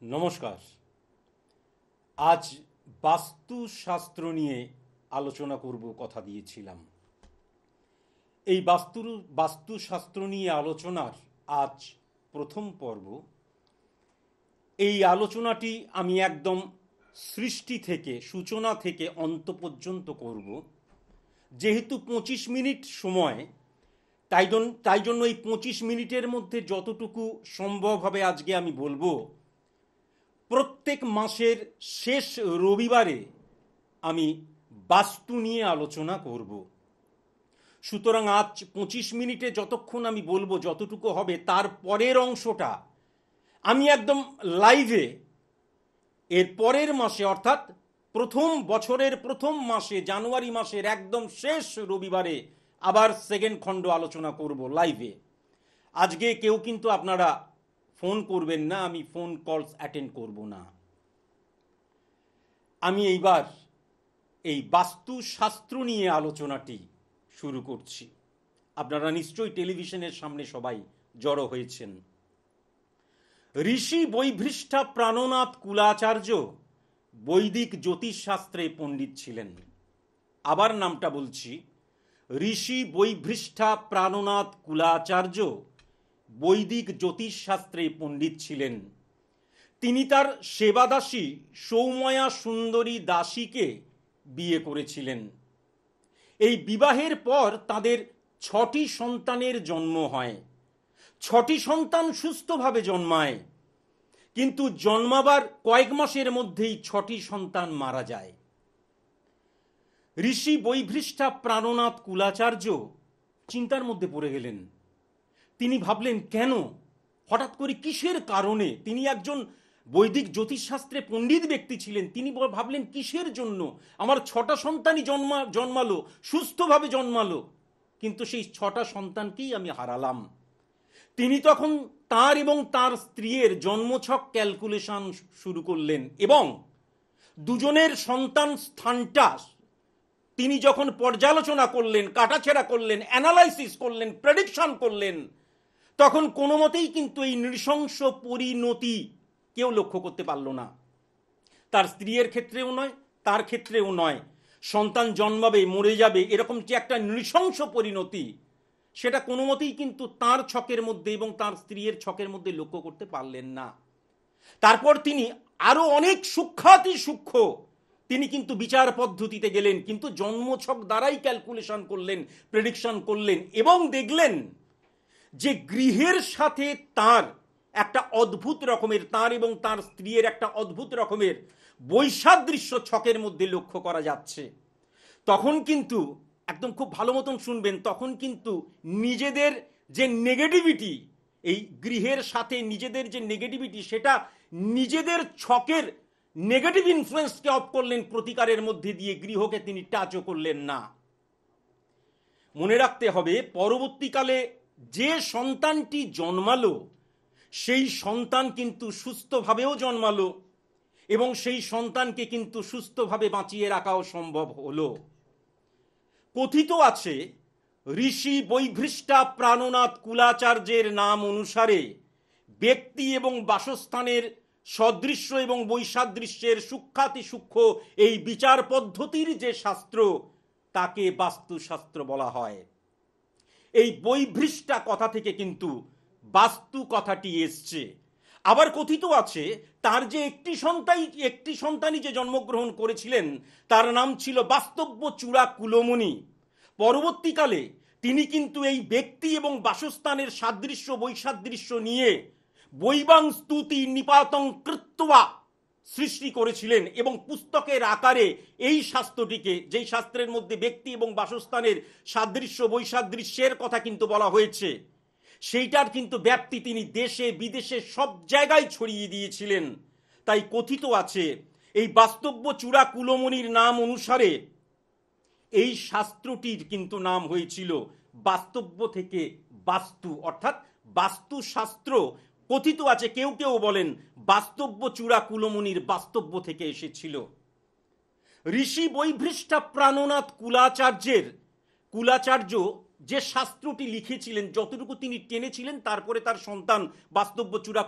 নমস্কার। আজ বাস্তুশাস্ত্র নিয়ে আলোচনা করব কথা দিয়েছিলাম। এই বাস্তুশাস্ত্র নিয়ে আলোচনার আজ প্রথম পর্ব। এই আলোচনাটি আমি একদম সৃষ্টি থেকে, সূচনা থেকে অন্ত পর্যন্ত করব। যেহেতু 25 মিনিট সময়, তাই জন্য এই 25 মিনিটের মধ্যে যতটুকু সম্ভব হবে আজকে আমি বলবো। প্রত্যেক মাসের শেষ রবিবারে আমি বাস্তু নিয়ে আলোচনা করব। সুতরাং আজ 25 মিনিটে যতক্ষণ আমি বলবো, যতটুকু হবে, তার পরের অংশটা আমি একদম লাইভে এর পরের মাসে, অর্থাৎ বছরের প্রথম মাসে, জানুয়ারি মাসের একদম শেষ রবিবারে আবার সেকেন্ড খণ্ড আলোচনা করব লাইভে। আজকে কেউ কিন্তু আপনারা ফোন করবেন না, আমি ফোন কলস অ্যাটেন্ড করব না। আমি এইবার এই বাস্তুশাস্ত্র নিয়ে আলোচনাটি শুরু করছি। আপনারা নিশ্চয়ই টেলিভিশনের সামনে সবাই জড়ো হয়েছেন। ঋষি বৈভৃষ্ঠা প্রাণনাথ কুলাচার্য বৈদিক জ্যোতিষশাস্ত্রে পণ্ডিত ছিলেন। আবার নামটা বলছি, ঋষি বৈভৃষ্ঠা প্রাণনাথ কুলাচার্য বৈদিক জ্যোতিষশাস্ত্রে পণ্ডিত ছিলেন। তিনি তার সেবাদাসী সৌময়া সুন্দরী দাসীকে বিয়ে করেছিলেন। এই বিবাহের পর তাদের 6টি সন্তানের জন্ম হয়। 6টি সন্তান সুস্থভাবে জন্মায়, কিন্তু জন্মাবার কয়েক মাসের মধ্যেই 6টি সন্তান মারা যায়। ঋষি বৈভৃষ্ঠা প্রাণনাথ কুলাচার্য চিন্তার মধ্যে পড়ে গেলেন। তিনি ভাবলেন, কেন, হঠাৎ করে কিসের কারণে? তিনি একজন বৈদিক জ্যোতিষশাস্ত্রে পণ্ডিত ব্যক্তি ছিলেন। তিনি ভাবলেন, কিসের জন্য আমার 6টা সন্তানই জন্মালো, সুস্থভাবে জন্মালো, কিন্তু সেই 6টা সন্তানকেই আমি হারালাম। তিনি তখন তার এবং তার স্ত্রীর জন্মছক ক্যালকুলেশন শুরু করলেন এবং দুজনের সন্তান স্থানটা তিনি যখন পর্যালোচনা করলেন, কাটাছেড়া করলেন, অ্যানালাইসিস করলেন, প্রেডিকশন করলেন, তখন কোনো মতেই কিন্তু এই নৃশংস পরিণতি কেউ লক্ষ্য করতে পারল না। তার স্ত্রীর ক্ষেত্রেও নয়, তার ক্ষেত্রেও নয়। সন্তান জন্মাবে, মরে যাবে, এরকম যে একটা নৃশংস পরিণতি, সেটা কোনো মতেই কিন্তু তার ছকের মধ্যে এবং তার স্ত্রীর ছকের মধ্যে লক্ষ্য করতে পারলেন না। তারপর তিনি আরো অনেক সূক্ষ্মাতি সূক্ষ্ম তিনি কিন্তু বিচার পদ্ধতিতে গেলেন, কিন্তু জন্মছক দ্বারাই ক্যালকুলেশন করলেন, প্রেডিকশন করলেন এবং দেখলেন যে গৃহের সাথে তার একটা অদ্ভুত রকমের, তার এবং তার স্ত্রীর একটা অদ্ভুত রকমের বৈসাদৃশ্য ছকের মধ্যে লক্ষ্য করা যাচ্ছে। তখন কিন্তু একদম খুব ভালো মতন শুনবেন, তখন কিন্তু নিজেদের যে নেগেটিভিটি, এই গৃহের সাথে নিজেদের যে নেগেটিভিটি, সেটা নিজেদের ছকের নেগেটিভ ইনফ্লুয়েন্সকে অফ করলেন প্রতিকারের মধ্যে দিয়ে, গৃহকে তিনি টাচও করলেন না। মনে রাখতে হবে, পরবর্তীকালে যে সন্তানটি জন্মালো সেই সন্তান কিন্তু সুস্থভাবেও জন্মালো এবং সেই সন্তানকে কিন্তু সুস্থভাবে বাঁচিয়ে রাখাও সম্ভব হলো। কথিত আছে, ঋষি বৈভৃষ্ঠা প্রাণনাথ কুলাচার্যের নাম অনুসারে ব্যক্তি এবং বাসস্থানের সদৃশ্য এবং বৈসাদৃশ্যের সূক্ষ্মাতি সূক্ষ্ম এই বিচার পদ্ধতির যে শাস্ত্র, তাকে বাস্তুশাস্ত্র বলা হয়। এই বৈভৃষ্ঠা কথা থেকে কিন্তু বাস্তু কথাটি এসছে। আবার কথিত আছে, তার যে একটি সন্তানই যে জন্মগ্রহণ করেছিলেন, তার নাম ছিল বাস্তব্য চূড়া কুলমণি। পরবর্তীকালে তিনি কিন্তু এই ব্যক্তি এবং বাসস্থানের সাদৃশ্য বৈসাদৃশ্য নিয়ে বৈবাং স্তুতি নিপাতং কৃত্বা সৃষ্টি করেছিলেন এবং পুস্তকের আকারে এই শাস্ত্রটিকে, যেই শাস্ত্রের মধ্যে ব্যক্তি এবং বাসস্থানের সাদৃশ্য বৈসাদৃশ্যের কথা কিন্তু বলা হয়েছে, সেইটার কিন্তু ব্যাপ্তি তিনি দেশে বিদেশে সব জায়গায় ছড়িয়ে দিয়েছিলেন। তাই কথিত আছে, এই বাস্তব্য চূড়া কুলমণির নাম অনুসারে এই শাস্ত্রটির কিন্তু নাম হয়েছিল বাস্তব্য থেকে বাস্তু, অর্থাৎ বাস্তুশাস্ত্র। কথিত আছে, কেউ কেউ বলেন বাস্তব্য চূড়া কুলমণির বাস্তব্য থেকে এসেছিল। ঋষি বৈভৃষ্ঠা প্রাণনাথ কুলাচার্য যে শাস্ত্রটি লিখেছিলেন, যতটুকু তিনি টেনেছিলেন, তারপরে তার সন্তান বাস্তব্য চূড়া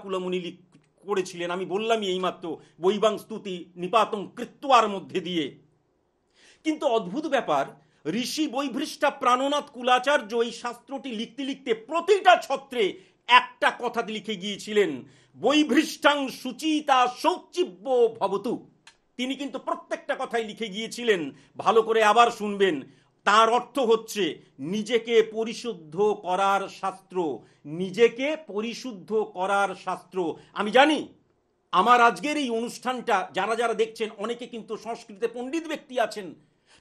করেছিলেন, আমি বললামই এইমাত্র, বৈবাং স্তুতি নিপাতং কৃত্যার মধ্যে দিয়ে। কিন্তু অদ্ভুত ব্যাপার, ঋষি বৈভৃষ্টা প্রাণনাথ কুলাচার্য এই শাস্ত্রটি লিখতে লিখতে প্রতিটা ছত্রে একটা কথা লিখে গিয়েছিলেন, বৈভৃষ্টাং সুচিতা শৌচিব্য ভবতু। তিনি কিন্তু প্রত্যেকটা কথাই লিখে গিয়েছিলেন, ভালো করে আবার শুনবেন। তার অর্থ হচ্ছে নিজেকে পরিশুদ্ধ করার শাস্ত্র, নিজেকে পরিশুদ্ধ করার শাস্ত্র। আমি জানি আমার আজকের এই অনুষ্ঠানটা যারা যারা দেখছেন অনেকে কিন্তু সংস্কৃতে পণ্ডিত ব্যক্তি আছেন,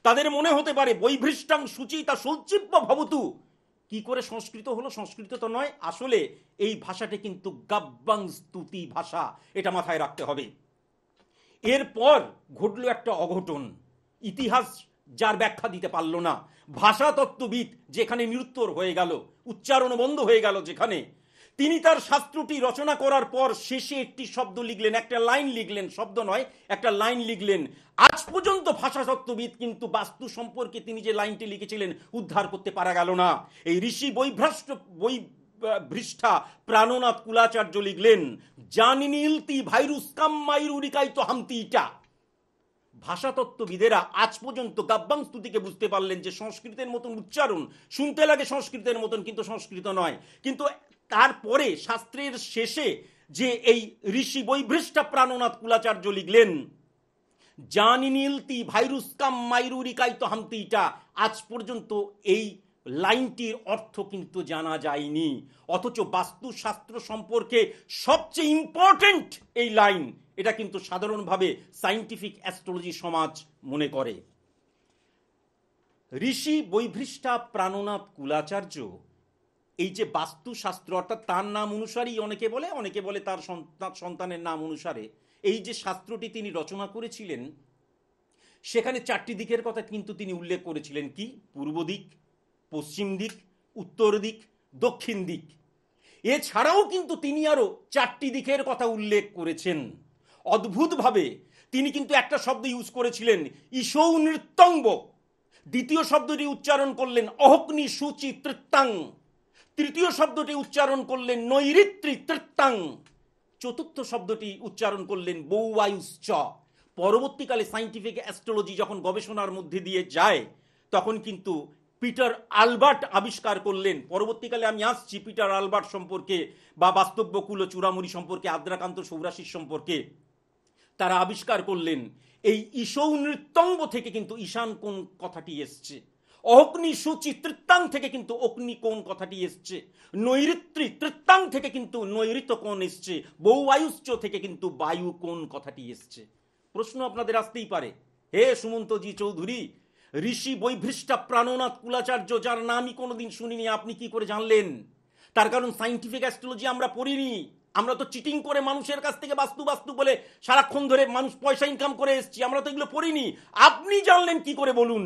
তাদের মনে হতে পারে বৈভৃষ্টাং সুচিতা শৌচিব্য ভবতু, কি করে সংস্কৃত হলো? সংস্কৃত তো নয়, আসলে এই ভাষাটা কিন্তু গাব্বাং স্তুতি ভাষা, এটা মাথায় রাখতে হবে। এরপর ঘটল একটা অঘটন, ইতিহাস যার ব্যাখ্যা দিতে পারল না, ভাষা তত্ত্ববিদ যেখানে নিরুত্তর হয়ে গেল, উচ্চারণ বন্ধ হয়ে গেল যেখানে, তিনি তার শাস্ত্রটি রচনা করার পর শেষে একটি শব্দ লিখলেন, একটা লাইন লিখলেন, শব্দ নয় একটা লাইন লিখলেন। আজ পর্যন্ত ভাষা তত্ত্ববিদ কিন্তু বাস্তু সম্পর্কে তিনি যে লাইনটি লিখেছিলেন উদ্ধার করতে পারা গেল না। এই ঋষি বৈভৃষ্টা প্রাণনাথ কুলাচার্য লিখলেন, জানিনিলতি ভাইরুস কাম্মাইরুরিকাইতো হামতিটা। ভাষাতত্ত্ববিদেরা আজ পর্যন্ত গাব্বাং স্তুতিকে বুঝতে পারলেন যে সংস্কৃতের মতন উচ্চারণ, শুনতে লাগে সংস্কৃতের মতন কিন্তু সংস্কৃত নয়। কিন্তু তারপরে শাস্ত্রের শেষে যে এই ঋষি বৈভৃষ্টা প্রাণনাথ কুলাচার্য লিখলেন, জানিনিলতি ভাইরুস কাম্মাইরুরিকাইতো হামতিটা, আজ পর্যন্ত এই লাইনটির অর্থ কিন্তু জানা যায়নি। অথচ বাস্তুশাস্ত্র সম্পর্কে সবচেয়ে ইম্পর্টেন্ট এই লাইন, এটা কিন্তু সাধারণভাবে সায়েন্টিফিক অ্যাস্ট্রোলজি সমাজ মনে করে। ঋষি বৈভৃষ্টা প্রাণনাথ কুলাচার্য এই যে বাস্তুশাস্ত্র, অর্থাৎ তার নাম অনুসারেই অনেকে বলে, অনেকে বলে তার সন্তানের নাম অনুসারে এই যে শাস্ত্রটি তিনি রচনা করেছিলেন, সেখানে চারটি দিকের কথা কিন্তু তিনি উল্লেখ করেছিলেন। কি? পূর্ব দিক, পশ্চিম দিক, উত্তর দিক, দক্ষিণ দিক। এছাড়াও কিন্তু তিনি আরো চারটি দিকের কথা উল্লেখ করেছেন। অদ্ভুতভাবে তিনি কিন্তু একটা শব্দ ইউজ করেছিলেন, ঈশৌ নৃত্যঙ্গ। দ্বিতীয় শব্দটি উচ্চারণ করলেন অহগ্নি সূচি তৃত্তাং। তৃতীয় শব্দটি উচ্চারণ করলেন নৈরিত্রি তৃত্তাং। চতুর্থ শব্দটি উচ্চারণ করলেন বৌবায়ুশ্চ। পরবর্তীকালে সায়েন্টিফিক অ্যাস্ট্রোলজি যখন গবেষণার মধ্যে দিয়ে যায়, তখন কিন্তু পিটার আলবার্ট আবিষ্কার করলেন। পরবর্তীকালে আমি আসছি পিটার আলবার্ট সম্পর্কে বা বাস্তব্যকুল চূড়ামণি সম্পর্কে, আদ্রাকান্ত সৌরাশিস সম্পর্কে। তারা আবিষ্কার করলেন এই ঈশৌ নৃত্যঙ্গ থেকে কিন্তু ঈশান কোণ কথাটি এসছে, অগ্নি সূচি তৃত্তাং থেকে কিন্তু অগ্নি কোণ কথাটি এসছে, নৈরিত্রি তৃত্তাং থেকে কিন্তু নৈরিত কোণ এসছে, বৌবায়ুশ্চ থেকে কিন্তু বায়ু কোণ কথাটি এসছে। প্রশ্ন আপনাদের আসতেই পারে, হে সুমন্তজি চৌধুরী, ঋষি বৈভৃষ্টা প্রাণনাথ কুলাচার্য, যার নামই কোনোদিন শুনিনি, আপনি কি করে জানলেন? তার কারণ সায়েন্টিফিক অ্যাস্ট্রোলজি আমরা পড়িনি। আমরা তো চিটিং করে মানুষের কাছ থেকে বাস্তু বাস্তু বলে সারাক্ষণ ধরে মানুষ পয়সা ইনকাম করে এসেছি, আমরা তো এগুলো পড়িনি। আপনি জানলেন কি করে বলুন?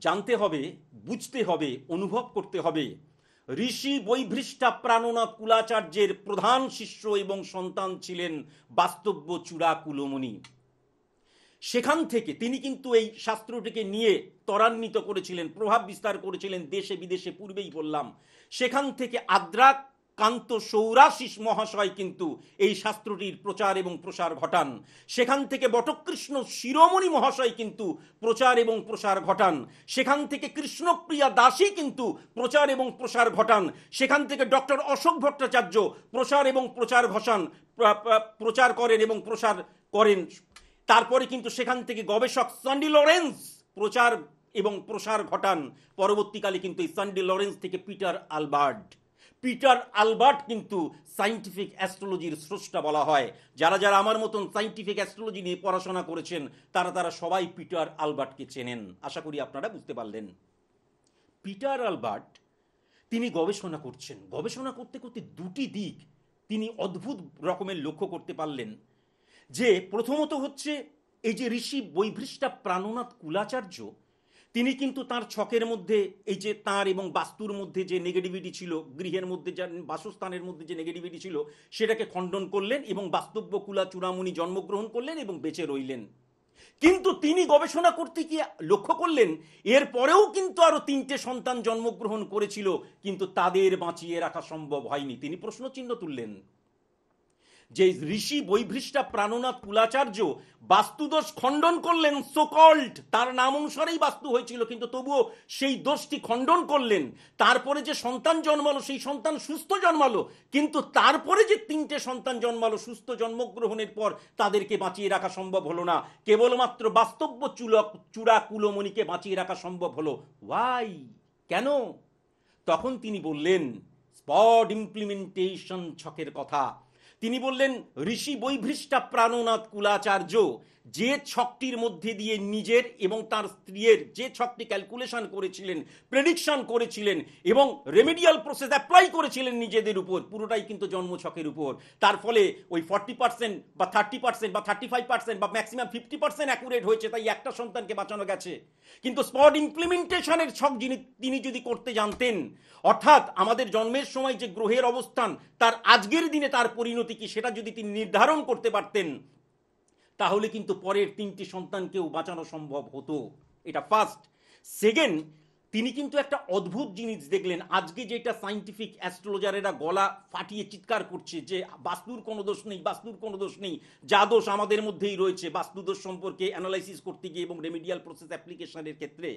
জানতে হবে, বুঝতে হবে, অনুভব করতে হবে। ঋষি বৈভৃষ্টা প্রাণনাথ কুলাচার্যের প্রধান শিষ্য এবং সন্তান ছিলেন বাস্তব্য চূড়া কুলমণি। সেখান থেকে তিনি কিন্তু এই শাস্ত্রটিকে নিয়ে ত্বরান্বিত করেছিলেন, প্রভাব বিস্তার করেছিলেন দেশে বিদেশে, পূর্বেই বললাম। সেখান থেকে আদ্রাকান্ত সৌরাশিস মহাশয় কিন্তু এই শাস্ত্রটির প্রচার এবং প্রসার ঘটান। সেখান থেকে বটকৃষ্ণ শিরোমণি মহাশয় কিন্তু প্রচার এবং প্রসার ঘটান। সেখান থেকে কৃষ্ণপ্রিয়া দাসী কিন্তু প্রচার এবং প্রসার ঘটান। সেখান থেকে ডক্টর অশোক ভট্টাচার্য প্রসার এবং প্রচার করেন এবং প্রসার করেন। তারপরে কিন্তু সেখান থেকে গবেষক সান্ডি লরেন্স প্রচার এবং প্রসার ঘটান। পরবর্তীকালে কিন্তু এই সান্ডি লরেন্স থেকে পিটার আলবার্ট কিন্তু সায়েন্টিফিক অ্যাস্ট্রোলজির স্রষ্টা বলা হয়। যারা যারা আমার মতন সায়েন্টিফিক অ্যাস্ট্রোলজি নিয়ে পড়াশোনা করেছেন তারা সবাই পিটার আলবার্টকে চেনেন। আশা করি আপনারা বুঝতে পারলেন। পিটার আলবার্ট তিনি গবেষণা করছেন, গবেষণা করতে করতে দুটি দিক তিনি অদ্ভুত রকমের লক্ষ্য করতে পারলেন। যে প্রথমত হচ্ছে এই যে ঋষি বৈভৃষ্টা প্রাণনাথ কুলাচার্য, তিনি কিন্তু তার ছকের মধ্যে এই যে তার এবং বাস্তুর মধ্যে যে নেগেটিভিটি ছিল, গৃহের মধ্যে বাসস্থানের মধ্যে যে নেগেটিভিটি ছিল, সেটাকে খণ্ডন করলেন এবং বাস্তব্য কুলা চূড়ামণি জন্মগ্রহণ করলেন এবং বেঁচে রইলেন। কিন্তু তিনি গবেষণা করতে গিয়ে লক্ষ্য করলেন এরপরেও কিন্তু আরো 3টে সন্তান জন্মগ্রহণ করেছিল, কিন্তু তাদের বাঁচিয়ে রাখা সম্ভব হয়নি। তিনি প্রশ্নচিহ্ন তুললেন যে ঋষি বৈভৃষ্টা প্রাণনাথ কুলাচার্য বাস্তুদোষ খণ্ডন করলেন, সোকল্ড তার নাম অনুসারেই বাস্তু হয়েছিল, কিন্তু তবুও সেই দোষটি খণ্ডন করলেন। তারপরে যে সন্তান জন্মালো সেই সন্তান সুস্থ জন্মালো, কিন্তু তারপরে যে 3টে সন্তান জন্মালো সুস্থ জন্মগ্রহণের পর তাদেরকে বাঁচিয়ে রাখা সম্ভব হলো না, কেবলমাত্র বাস্তব্য চূড়া কুলমণিকে বাঁচিয়ে রাখা সম্ভব হলো। ওয়াই, কেন? তখন তিনি বললেন স্পট ইমপ্লিমেন্টেশন ছকের কথা। তিনি বললেন ঋষি বৈভৃষ্টা প্রাণনাথ কুলাচার্য যে ছকটির মধ্যে দিয়ে নিজের এবং তার স্ত্রীর যে ছকটি ক্যালকুলেশন করেছিলেন, প্রেডিকশন করেছিলেন এবং রেমেডিয়াল প্রসেস অ্যাপ্লাই করেছিলেন নিজেদের উপর, পুরোটাই কিন্তু জন্মছকের উপর। তার ফলে ওই 40% বা 30% বা 35% বা ম্যাক্সিমাম 50% অ্যাকুরেট হয়েছে, তাই একটা সন্তানকে বাঁচানো গেছে। কিন্তু স্পট ইমপ্লিমেন্টেশনের ছক তিনি যদি করতে জানতেন, অর্থাৎ আমাদের জন্মের সময় যে গ্রহের অবস্থান তার আজকের দিনে তার পরিণতি কি সেটা যদি তিনি নির্ধারণ করতে পারতেন, তাহলে কিন্তু পরের 3টি সন্তানকেও বাঁচানো সম্ভব হতো। এটা ফার্স্ট। সেকেন্ড, তিনি কিন্তু একটা অদ্ভুত জিনিস দেখলেন। আজকে যেটা সাইন্টিফিক অ্যাস্ট্রোলজারেরা গলা ফাটিয়ে চিৎকার করছে যে বাস্তুর কোনো দোষ নেই, বাস্তুর কোনো দোষ নেই, যা দোষ আমাদের মধ্যেই রয়েছে, বাস্তু দোষ সম্পর্কে অ্যানালাইসিস করতে গিয়ে এবং রেমিডিয়াল প্রসেস অ্যাপ্লিকেশনের ক্ষেত্রে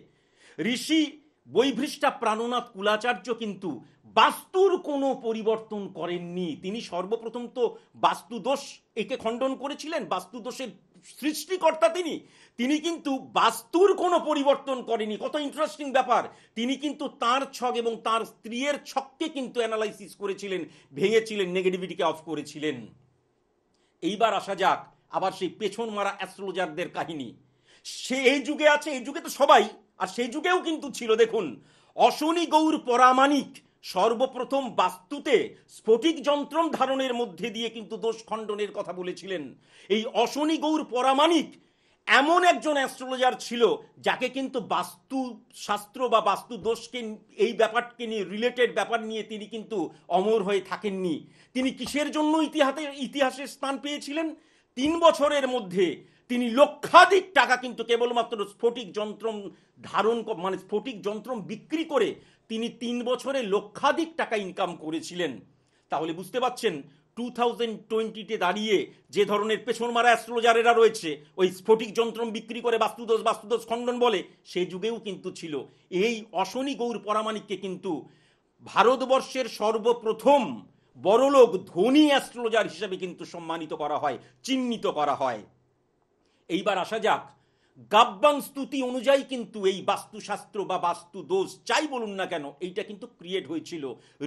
ঋষি বৈভৃষ্টা প্রাণনাথ কুলাচার্য কিন্তু বাস্তুর কোনো পরিবর্তন করেননি। তিনি সর্বপ্রথম তো বাস্তুদোষ একে খণ্ডন করেছিলেন, বাস্তুদোষের সৃষ্টিকর্তা তিনি কিন্তু বাস্তুর কোনো পরিবর্তন করেনি। কত ইন্টারেস্টিং ব্যাপার! তিনি কিন্তু তার ছক এবং তার স্ত্রীর ছককে কিন্তু অ্যানালাইসিস করেছিলেন, ভেঙেছিলেন, নেগেটিভিটিকে অফ করেছিলেন। এইবার আসা যাক আবার সেই পেছন মারা অ্যাস্ট্রোলজারদের কাহিনী। সে এই যুগে আছে, এই যুগে তো সবাই, আর সেই যুগেও কিন্তু ছিল। দেখুন, অশনি গৌর পরামানিক সর্বপ্রথম বাস্তুতে স্ফটিক যন্ত্রম ধারণের মধ্যে দিয়ে কিন্তু দোষ খণ্ডনের কথা বলেছিলেন। এই অশনি গৌর পরামানিক এমন একজন অ্যাস্ট্রোলজার ছিল যাকে কিন্তু বাস্তু শাস্ত্র বা বাস্তু দোষকে এই ব্যাপারকে নিয়ে রিলেটেড ব্যাপার নিয়ে তিনি কিন্তু অমর হয়ে থাকেননি। তিনি কিসের জন্য ইতিহাসে স্থান পেয়েছিলেন? 3 বছরের মধ্যে তিনি লক্ষাধিক টাকা কিন্তু কেবলমাত্র স্ফটিক যন্ত্রম ধারণ মানে স্ফটিক যন্ত্রম বিক্রি করে তিনি 3 বছরে লক্ষাধিক টাকা ইনকাম করেছিলেন। তাহলে বুঝতে পারছেন 2020-তে দাঁড়িয়ে যে ধরনের পেছন মারা অ্যাস্ট্রোলজারেরা রয়েছে, ওই স্ফটিক যন্ত্রম বিক্রি করে বাস্তুদোষ খণ্ডন বলে, সেই যুগেও কিন্তু ছিল। এই অশনি গৌর পরামানিককে কিন্তু ভারতবর্ষের সর্বপ্রথম বড়লোক ধনী অ্যাস্ট্রোলজার হিসেবে কিন্তু সম্মানিত করা হয়, চিহ্নিত করা হয়। এইবার আসা যাক, গাব্বাং স্তুতি অনুযায়ী কিন্তু এই বাস্তুশাস্ত্র বা বাস্তু দোষ চাই বলুন না কেন, এইটা কিন্তু ক্রিয়েট হয়েছিল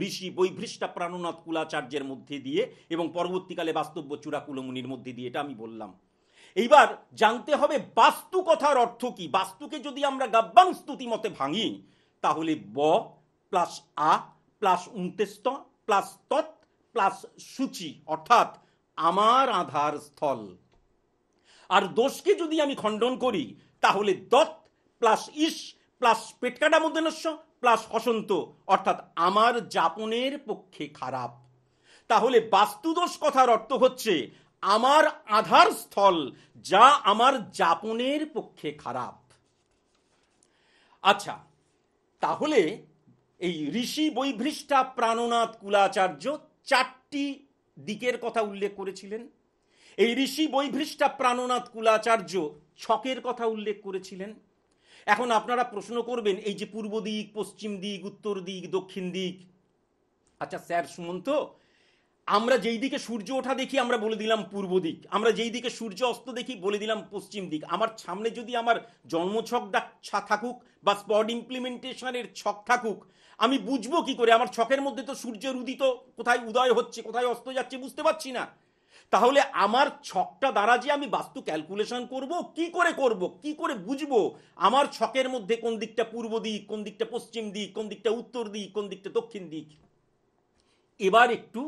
ঋষি বৈভৃষ্টা প্রাণনাথ কুলাচার্যের মধ্যে দিয়ে এবং পরবর্তীকালে বাস্তব্য চূড়া কুলমুনির মধ্যে দিয়ে, এটা আমি বললাম। এইবার জানতে হবে বাস্তু কথার অর্থ কি। বাস্তুকে যদি আমরা গাব্বাং স্তুতি মতে ভাঙি, তাহলে ব প্লাস আ প্লাস উন্তেস্ত প্লাস তৎ প্লাস সূচি, অর্থাৎ আমার আধার স্থল। আর দোষকে যদি আমি খণ্ডন করি, তাহলে দৎ প্লাস ইস প্লাস পেটকাটা মধ্যনস্য প্লাস হসন্ত, অর্থাৎ আমার যাপনের পক্ষে খারাপ। তাহলে বাস্তুদোষ কথার অর্থ হচ্ছে আমার আধার স্থল, যা আমার যাপনের পক্ষে খারাপ। আচ্ছা, তাহলে এই ঋষি বৈভৃষ্টা প্রাণনাথ কুলাচার্য 4টি দিকের কথা উল্লেখ করেছিলেন। এই ঋষি বৈভৃষ্টা প্রাণনাথ কুলাচার্য ছকের কথা উল্লেখ করেছিলেন। এখন আপনারা প্রশ্ন করবেন, এই যে পূর্ব দিক, পশ্চিম দিক, উত্তর দিক, দক্ষিণ দিক, আচ্ছা স্যার শুনুন তো, আমরা যেই দিকে সূর্য ওঠা দেখি আমরা বলে দিলাম পূর্ব দিক, আমরা যেই দিকে সূর্য অস্ত দেখি বলে দিলাম পশ্চিম দিক। আমার সামনে যদি আমার জন্মছক থাকুক বা স্পট ইমপ্লিমেন্টেশনের ছক থাকুক, আমি বুঝবো কি করে? আমার ছকের মধ্যে তো সূর্যের উদিত কোথায় উদয় হচ্ছে, কোথায় অস্ত যাচ্ছে বুঝতে পারছি না। তাহলে আমার ছকটা দ্বারা যে আমি বাস্তু ক্যালকুলেশন করব, কি করে বুঝবো আমার ছকের মধ্যে কোন দিকটা পূর্ব দিক, কোন দিকটা পশ্চিম দিক, কোন দিকটা উত্তর দিক, কোন দিকটা দক্ষিণ দিক? এবার একটু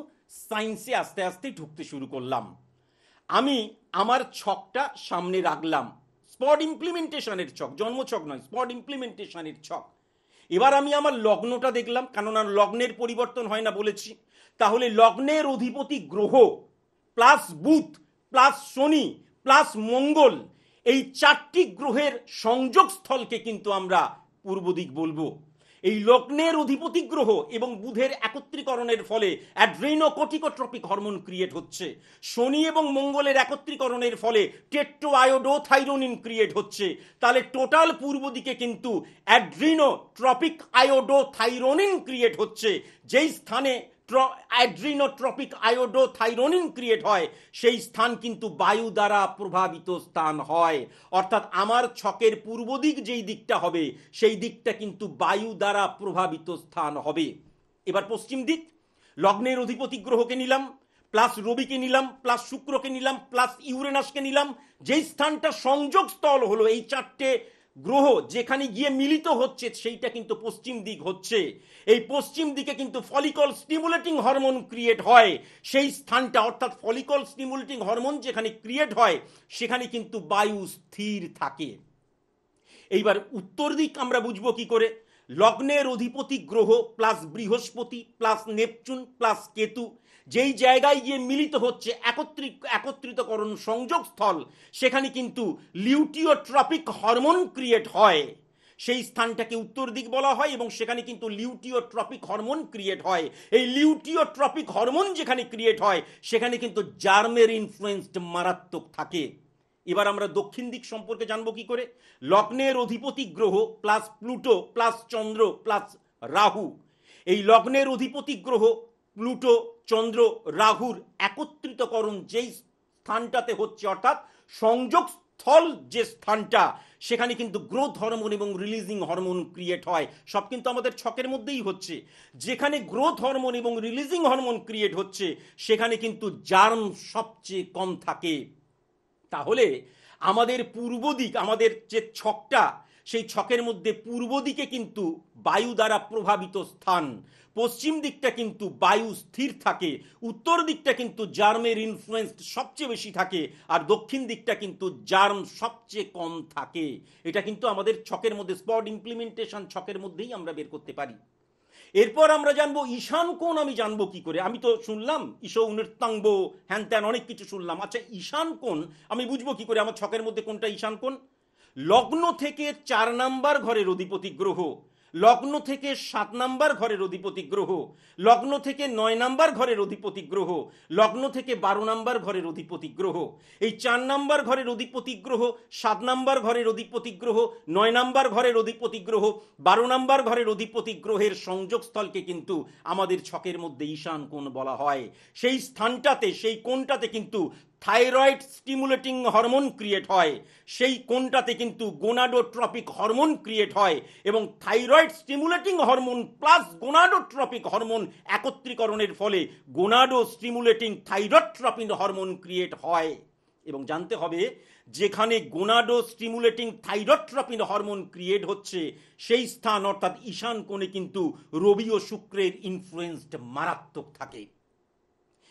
সায়েন্সে আস্তে আস্তে ঢুকতে শুরু করলাম। আমি আমার ছকটা সামনে রাখলাম, স্পট ইমপ্লিমেন্টেশনের ছক, জন্মছক নয়, স্পট ইমপ্লিমেন্টেশনের ছক। এবার আমি আমার লগ্নটা দেখলাম, কেননা লগ্নের পরিবর্তন হয় না বলেছি। তাহলে লগ্নের অধিপতি গ্রহ প্লাস বুধ প্লাস শনি প্লাস মঙ্গল, এই 4টি গ্রহের সংযোগ স্থলকে কিন্তু আমরা পূর্ব দিক বলবো। এই লগ্নের অধিপতি গ্রহ এবং বুধের একত্রীকরণের ফলে অ্যাড্রেনোকর্টিকোট্রপিক হরমোন ক্রিয়েট হচ্ছে। শনি এবং মঙ্গলের একত্রীকরণের ফলে টেট্রোআয়োডোথাইরোনিন ক্রিয়েট হচ্ছে। তাহলে টোটাল পূর্ব দিকে কিন্তু অ্যাড্রিনোট্রপিক আয়োডোথাইরোনিন ক্রিয়েট হচ্ছে। যেই স্থানে অ্যাড্রিনোট্রপিক আয়োডোথাইরোনিন ক্রিয়েট হয় সেই স্থান কিন্তু বায়ু দ্বারা প্রভাবিত স্থান হয়। অর্থাৎ আমার ছকের পূর্ব দিক যেই দিকটা হবে সেই দিকটা কিন্তু বায়ু দ্বারা প্রভাবিত স্থান হবে। এবার পশ্চিম দিক, লগ্নের অধিপতি গ্রহকে নিলাম, প্লাস রবিকে নিলাম, প্লাস শুক্রকে নিলাম, প্লাস ইউরেনাসকে নিলাম। যেই স্থানটা সংযোগ স্থল হলো এই চারটে গ্রহ যেখানে গিয়ে মিলিত হচ্ছে সেইটা কিন্তু পশ্চিম দিক হচ্ছে। এই পশ্চিম দিকে কিন্তু ফলিকল স্টিমুলেটিং হরমোন ক্রিয়েট হয়। সেই স্থানটা অর্থাৎ ফলিকল স্টিমুলেটিং হরমোন যেখানে ক্রিয়েট হয় সেখানে কিন্তু বায়ু স্থির থাকে। এইবার উত্তর দিক আমরা বুঝবো কি করে? লগ্নের অধিপতি গ্রহ প্লাস বৃহস্পতি প্লাস নেপচুন প্লাস কেতু যেই জায়গায় গিয়ে মিলিত হচ্ছে একত্রিতকরণ সংযোগ স্থল, সেখানে কিন্তু লিউটিওট্রপিক হরমোন ক্রিয়েট হয়। সেই স্থানটাকে উত্তর দিক বলা হয় এবং সেখানে কিন্তু লিউটিওট্রপিক হরমোন ক্রিয়েট হয়। এই লিউটিওট্রপিক হরমোন যেখানে ক্রিয়েট হয় সেখানে কিন্তু জার্মের ইনফ্লুয়েন্সড মারাত্মক থাকে। এবার আমরা দক্ষিণ দিক সম্পর্কে জানবো কি করে? লগ্নের অধিপতি গ্রহ প্লাস প্লুটো প্লাস চন্দ্র প্লাস রাহু, এই লগ্নের অধিপতি গ্রহ প্লুটো চন্দ্র রাহুর একত্রিতকরণ যেই স্থানটাতে হচ্ছে অর্থাৎ সংযোগ স্থল যে স্থানটা, সেখানে কিন্তু গ্রোথ হরমোন এবং রিলিজিং হরমোন ক্রিয়েট হয়। সব কিন্তু আমাদের ছকের মধ্যেই হচ্ছে। যেখানে গ্রোথ হরমোন এবং রিলিজিং হরমোন ক্রিয়েট হচ্ছে সেখানে কিন্তু জার্ম সবচেয়ে কম থাকে। তাহলে আমাদের পূর্ব দিক, আমাদের যে ছকটা, সেই ছকের মধ্যে পূর্ব দিকে কিন্তু বায়ু দ্বারা প্রভাবিত স্থান, পশ্চিম দিকটা কিন্তু বায়ু স্থির থাকে, উত্তর দিকটা কিন্তু জার্মের ইনফ্লুয়েন্স সবচেয়ে বেশি থাকে, আর দক্ষিণ দিকটা কিন্তু জার্ম সবচেয়ে কম থাকে। এটা কিন্তু আমাদের ছকের মধ্যে স্পট ইমপ্লিমেন্টেশন ছকের মধ্যেই আমরা বের করতে পারি। এরপর আমরা জানবো ঈশান কোণ। আমি জানবো কি করে? আমি তো শুনলাম ঈশো নৃত্যাঙ্গ হ্যান ত্যান অনেক কিছু শুনলাম। আচ্ছা, ঈশান কোণ আমি বুঝবো কি করে? আমার ছকের মধ্যে কোনটা ঈশান কোণ? লগ্ন থেকে 4 নাম্বার ঘরের অধিপতি গ্রহ, লগ্ন থেকে 7 নাম্বার ঘরের অধিপতি গ্রহ, লগ্ন থেকে 9 নাম্বার ঘরের অধিপতি গ্রহ, লগ্ন থেকে 12 নাম্বার ঘরের অধিপতি গ্রহ, এই 4 নাম্বার ঘরের অধিপতি গ্রহ, 7 নাম্বার ঘরের অধিপতি গ্রহ, 9 নাম্বার ঘরের অধিপতি গ্রহ, 12 নাম্বার ঘরের অধিপতি গ্রহের সংযোগস্থলকে কিন্তু আমাদের ছকের মধ্যে ঈশান কোণ বলা হয়। সেই স্থানটাতে, সেই কোণটাতে কিন্তু থাইরয়েড স্টিমুলেটিং হরমোন ক্রিয়েট হয়, সেই কোণটাতে কিন্তু গোনাডোট্রপিক হরমোন ক্রিয়েট হয় এবং thyroid stimulating hormone plus gonadotropic hormone একত্রীকরণের ফলে gonado stimulating thyrotropin hormone create হয়। এবং জানতে হবে যেখানে gonado stimulating thyrotropin hormone create হচ্ছে সেই স্থান অর্থাৎ ঈশান কোণে কিন্তু রবি ও শুক্রের ইনফ্লুয়েন্সড মারাত্মক থাকে।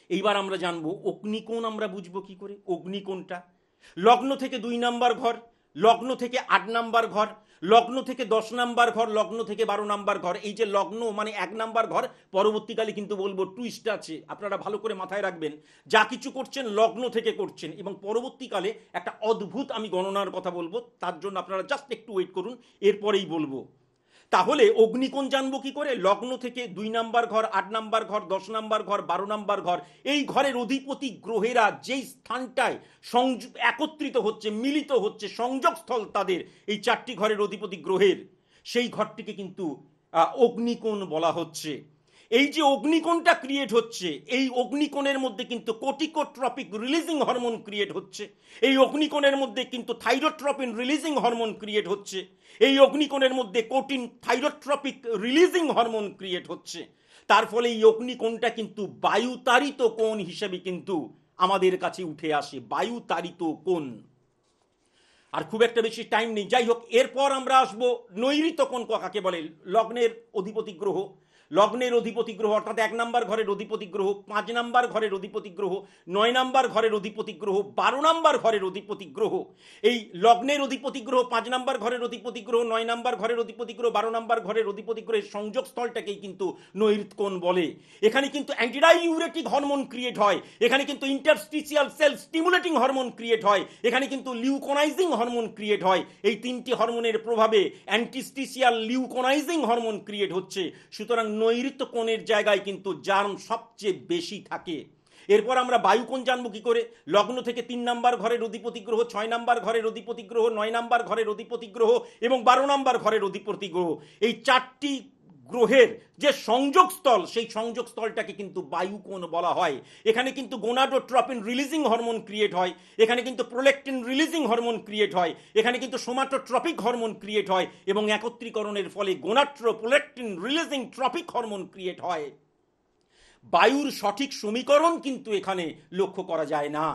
এইবার আমরা জানবো অগ্নিকোণ। আমরা বুঝবো কি করে অগ্নিকোণটা? লগ্ন থেকে 2 নাম্বার ঘর, লগ্ন থেকে 8 নাম্বার ঘর, লগ্ন থেকে 10 নাম্বার ঘর, লগ্ন থেকে 12 নাম্বার ঘর। এই যে লগ্ন মানে 1 নাম্বার ঘর, পরবর্তীকালে কিন্তু বলবো টুইস্ট আছে, আপনারা ভালো করে মাথায় রাখবেন। যা কিছু করছেন লগ্ন থেকে করছেন এবং পরবর্তীকালে একটা অদ্ভুত আমি গণনার কথা বলবো, তার জন্য আপনারা জাস্ট একটু ওয়েট করুন, এরপরেই বলবো। তাহলে অগ্নিকোণ জানবো কি করে? লগ্ন থেকে 2 নাম্বার ঘর, 8 নাম্বার ঘর, 10 নাম্বার ঘর, 12 নাম্বার ঘর, এই ঘরের অধিপতি গ্রহেরা যেই স্থানটায় একত্রিত হচ্ছে, মিলিত হচ্ছে, সংযোগস্থল তাদের এই 4টি ঘরের অধিপতি গ্রহের, সেই ঘরটিকে কিন্তু অগ্নিকোণ বলা হচ্ছে। এই যে অগ্নিকোণটা ক্রিয়েট হচ্ছে, এই অগ্নিকোণের মধ্যে কিন্তু কোর্টিকোট্রপিক রিলিজিং হরমোন ক্রিয়েট হচ্ছে, এই অগ্নিকোণের মধ্যে কিন্তু থাইরোট্রপিন রিলিজিং হরমোন ক্রিয়েট হচ্ছে, এই অগ্নিকোণের মধ্যে কোটিন থাইরোট্রপিক রিলিজিং হরমোন ক্রিয়েট হচ্ছে। তার ফলে এই অগ্নিকোণটা কিন্তু বায়ুতাড়িত কোণ হিসেবে কিন্তু আমাদের কাছে উঠে আসে, বায়ুতাড়িত কোণ। আর খুব একটা বেশি টাইম নেই, যাই হোক। এরপর আমরা আসবো নৈঋত্য কোণ কাকে বলে। লগ্নের অধিপতি গ্রহ, লগ্নের অধিপতি গ্রহ অর্থাৎ 1 নম্বর ঘরের অধিপতি গ্রহ, 5 নম্বর ঘরের অধিপতি গ্রহ, 9 নম্বর ঘরের অধিপতি গ্রহ, 12 নম্বর ঘরের অধিপতি গ্রহ, এই লগ্নের অধিপতি গ্রহ, 5 নম্বর ঘরের অধিপতি গ্রহ, 9 নম্বর ঘরের অধিপতি গ্রহ, 12 নম্বর ঘরের অধিপতি গ্রহের সংযোগ স্থলটাকেই কিন্তু নৈঋত কোণ বলে। এখানে কিন্তু অ্যান্টিডাইউরেটিক হরমোন ক্রিয়েট হয়, এখানে কিন্তু interstitial sell stimulating hormone create হয়, এখানে কিন্তু লিউকোনাইজিং হরমোন ক্রিয়েট হয়। এই 3টি হরমোনের প্রভাবে অ্যান্টিস্টিসিয়াল লিউকোনাইজিং হরমোন ক্রিয়েট হচ্ছে। সুতরাং নৈঋত কোণের জায়গায় কিন্তু জার্ম সবচেয়ে বেশি থাকে। এরপর আমরা বায়ুকোণ জানবো কি করে? লগ্ন থেকে 3 নম্বর ঘরের অধিপতি গ্রহ, 6 নম্বর ঘরের অধিপতি গ্রহ, 9 নম্বর ঘরের অধিপতি গ্রহ এবং 12 নম্বর ঘরের অধিপতি গ্রহ, এই 4টি গ্রহের যে সংযোগস্থল, সেই সংযোগস্থলটাকে কিন্তু বায়ুকোণ বলা হয়। এখানে কিন্তু গোনাডোট্রপিন রিলিজিং হরমোন ক্রিয়েট হয়, এখানে কিন্তু প্রোল্যাক্টিন রিলিজিং হরমোন ক্রিয়েট হয়, এখানে কিন্তু সোমাটোট্রপিক হরমোন ক্রিয়েট হয় এবং একত্রীকরণের ফলে গোনাড্রোপ্রোল্যাক্টিন রিলিজিং ট্রপিক হরমোন ক্রিয়েট হয়। বায়ুর সঠিক সমীকরণ কিন্তু এখানে লক্ষ্য করা যায় না।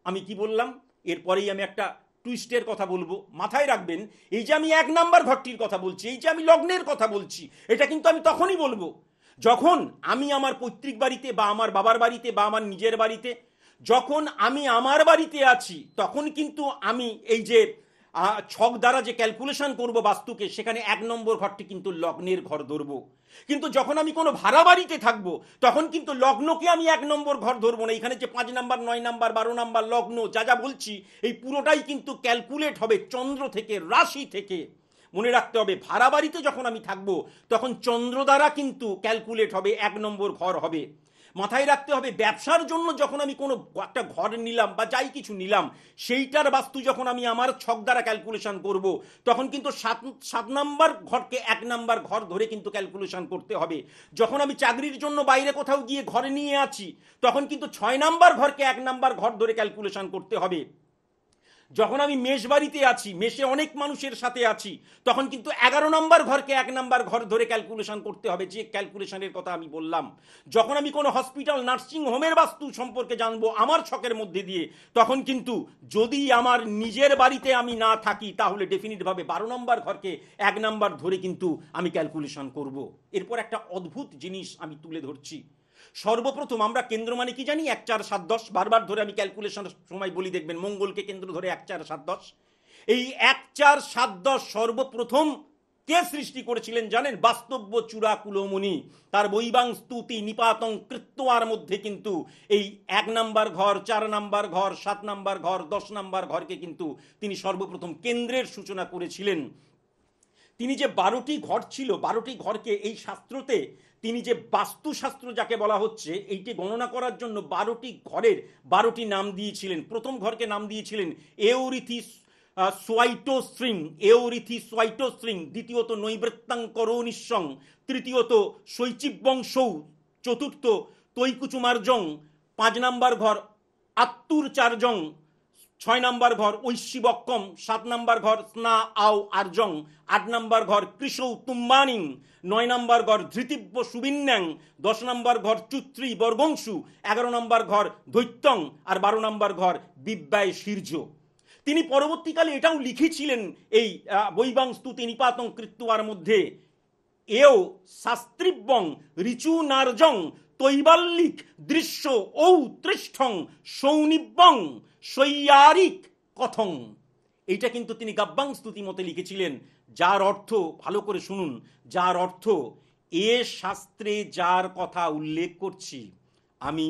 আমি কি বললাম? এরপরেই আমি একটা টুইস্টের কথা বলবো, মাথায় রাখবেন। এই যে আমি 1 নাম্বার ঘরটির কথা বলছি, এই যে আমি লগ্নের কথা বলছি, এটা কিন্তু আমি তখনই বলবো যখন আমি আমার পৈতৃক বাড়িতে বা আমার বাবার বাড়িতে বা আমার নিজের বাড়িতে, যখন আমি আমার বাড়িতে আছি, তখন কিন্তু আমি এই যে ছক দ্বারা যে ক্যালকুলেশন করব বাস্তুকে, সেখানে 1 নম্বর ঘরটি কিন্তু লগ্নের ঘর ধরবো। কিন্তু যখন আমি কোনো ভাড়া বাড়িতে থাকবো, তখন কিন্তু লগ্নকে আমি 1 নম্বর ঘর ধরবো না। এখানে যে 5 নাম্বার, 9 নাম্বার, 12 নাম্বার লগ্ন যা যা বলছি, এই পুরোটাই কিন্তু ক্যালকুলেট হবে চন্দ্র থেকে, রাশি থেকে। মনে রাখতে হবে, ভাড়া বাড়িতে যখন আমি থাকবো, তখন চন্দ্র দ্বারা কিন্তু ক্যালকুলেট হবে, 1 নম্বর ঘর হবে। মাথায় রাখতে হবে, ব্যবসার জন্য যখন আমি কোনো একটা ঘর নিলাম বা যাই কিছু নিলাম, সেইটার বাস্তু যখন আমি আমার ছক দ্বারা ক্যালকুলেশন করব, তখন কিন্তু 7 নাম্বার ঘরকে 1 নাম্বার ঘর ধরে কিন্তু ক্যালকুলেশন করতে হবে। যখন আমি চাকরির জন্য বাইরে কোথাও গিয়ে ঘরে নিয়ে আছি, তখন কিন্তু 6 নাম্বার ঘরকে 1 নাম্বার ঘর ধরে ক্যালকুলেশন করতে হবে। যখন আমি মেষ বাড়িতে আছি, মেষে অনেক মানুষের সাথে আছি, তখন কিন্তু 11 নম্বর ঘরকে 1 নাম্বার ঘর ধরে ক্যালকুলেশন করতে হবে, যে ক্যালকুলেশনের কথা আমি বললাম। যখন আমি কোনো হসপিটাল, নার্সিং হোমের বাস্তু সম্পর্কে জানবো আমার ছকের মধ্যে দিয়ে, তখন কিন্তু যদি আমার নিজের বাড়িতে আমি না থাকি, তাহলে ডেফিনিটভাবে 12 নম্বর ঘরকে 1 নাম্বার ধরে কিন্তু আমি ক্যালকুলেশন করব। এরপর একটা অদ্ভুত জিনিস আমি তুলে ধরছি। সর্বপ্রথম আমরা কেন্দ্র মানে কি জানি? 1, 4, 7, 10। বারবার ধরে আমি ক্যালকুলেশনের সময় বলি, দেখবেন মঙ্গলকে কেন্দ্র ধরে 1, 4, 7, 10। এই 1, 4, 7, 10 সর্বপ্রথম কে সৃষ্টি করেছিলেন জানেন? বাস্তব্য চূড়া কুলমণি। তার বৈবাং স্তুতি নিপাতং কৃত্তোয়ার মধ্যে কিন্তু এই 1 নাম্বার ঘর, 4 নাম্বার ঘর, 7 নাম্বার ঘর, 10 নাম্বার ঘরকে কিন্তু তিনি সর্বপ্রথম কেন্দ্রের সূচনা করেছিলেন। তিনি যে 12টি ঘর ছিল, 12টি ঘরকে এই শাস্ত্রতে তিনি যে বাস্তুশাস্ত্র যাকে বলা হচ্ছে, এইটি গণনা করার জন্য 12টি ঘরের 12টি নাম দিয়েছিলেন। প্রথম ঘরকে নাম দিয়েছিলেন এওরিথি সোয়াইটোস্ট্রিং, এওরিথি সোয়াইটোস্ট্রিং। দ্বিতীয়ত নৈবৃত্তাঙ্করণিস্যং, তৃতীয়ত শৈচিবংশৌ, চতুর্থ তৈকুচুমার্জং, 5 নাম্বার ঘর আত্তুর চার্জং, 6 নাম্বার ঘর ঐশিবক্কম, 7 নাম্বার ঘর স্না আও আর্জং, 8 নাম্বার ঘর কৃষৌ তুম্বানিং, 9 নাম্বার ঘর ধৃতিব্য সুবিন্যাং, 10 নাম্বার ঘর চুত্রী বর্গংশু, 11 নাম্বার ঘর দৈত্যং আর 12 নাম্বার ঘর বিব্যায় শীর্য। তিনি পরবর্তীকালে এটাও লিখেছিলেন এই বৈবাং স্তুতি নিপাতং কৃত্তোয়ার মধ্যে, এও শাস্ত্রিব্যং ঋচু নার্জং তৈবাল্লিক দৃশ্য ঔ তৃষ্ঠং সৌনিব্যং সৈয়ারিক কথং। এইটা কিন্তু তিনি গাব্বাং স্তুতি মতে লিখেছিলেন, যার অর্থ, ভালো করে শুনুন, যার অর্থ, এ শাস্ত্রে যার কথা উল্লেখ করছি আমি,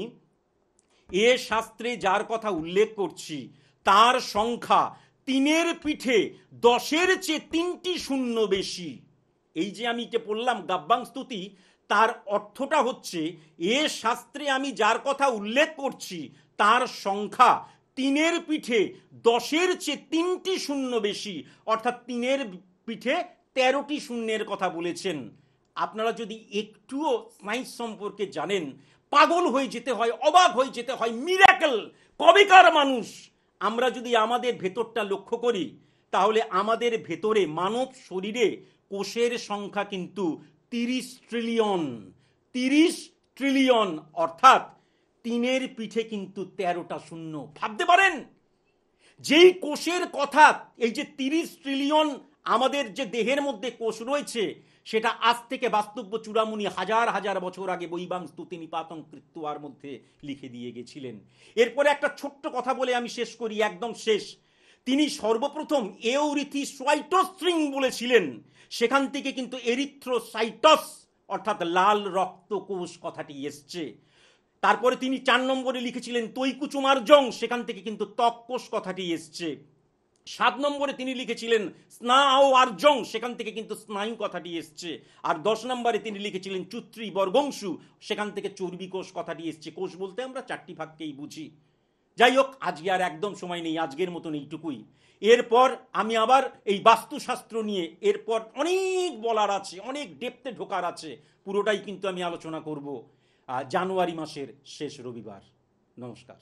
এ শাস্ত্রে যার কথা উল্লেখ করছি তার সংখ্যা 3-এর পিঠে 10-এর চেয়ে 3টি শূন্য বেশি। এই যে আমি যে বললাম গাব্বাং স্তুতি, তার অর্থটা হচ্ছে, এ শাস্ত্রে আমি যার কথা উল্লেখ করছি তার সংখ্যা 3-এর পিঠে 10-এর চেয়ে 3টি শূন্য বেশি, অর্থাৎ 3-এর পিঠে 13টি শূন্যের কথা বলেছেন। আপনারা যদি একটুও সায়েন্স সম্পর্কে জানেন, পাগল হয়ে যেতে হয়, অবাক হয়ে যেতে হয়। মিরাকেল! কবেকার মানুষ! আমরা যদি আমাদের ভেতরটা লক্ষ্য করি, তাহলে আমাদের ভেতরে মানব শরীরে কোষের সংখ্যা কিন্তু 30 ট্রিলিয়ন। 30 ট্রিলিয়ন, অর্থাৎ 3-এর পিঠে কিন্তু 13টা শূন্য। ভাবতে পারেন, যেই কোষের কথা, এই যে 30 ট্রিলিয়ন আমাদের যে দেহের মধ্যে কোষ রয়েছে, সেটা আজ থেকে বাস্তব্য চূড়ামণি হাজার হাজার বছর আগে বৈবাং স্তুতি নিপাতং কৃত্যুয়ার মধ্যে লিখে দিয়ে গেছিলেন। এরপরে একটা ছোট্ট কথা বলে আমি শেষ করি, একদম শেষ। তিনি সর্বপ্রথম এউরিথিসাইটোস্ট্রিং বলেছিলেন, সেখান থেকে কিন্তু এরিথ্রোসাইটস অর্থাৎ লাল রক্তকোষ কথাটি এসছে। তারপরে তিনি 4 নম্বরে লিখেছিলেন তৈকুচুমার্জং, সেখান থেকে কিন্তু ত্বককোষ কথাটি এসছে। 7 নম্বরে তিনি লিখেছিলেন স্নাও আর্জং, সেখান থেকে কিন্তু স্নায়ু কথাটি এসছে। আর 10 নম্বরে তিনি লিখেছিলেন চুত্রি বর্গংশু, সেখান থেকে চর্বি কোষ কথাটি এসছে। কোষ বলতে আমরা 4টি ভাগকেই বুঝি। যাই হোক, আজকে আর একদম সময় নেই, আজকের মতন এইটুকুই। এরপর আমি আবার এই বাস্তুশাস্ত্র নিয়ে এরপর অনেক বলার আছে, অনেক ডেপথে ঢোকার আছে, পুরোটাই কিন্তু আমি আলোচনা করব জানুয়ারি মাসের শেষ রবিবার। নমস্কার।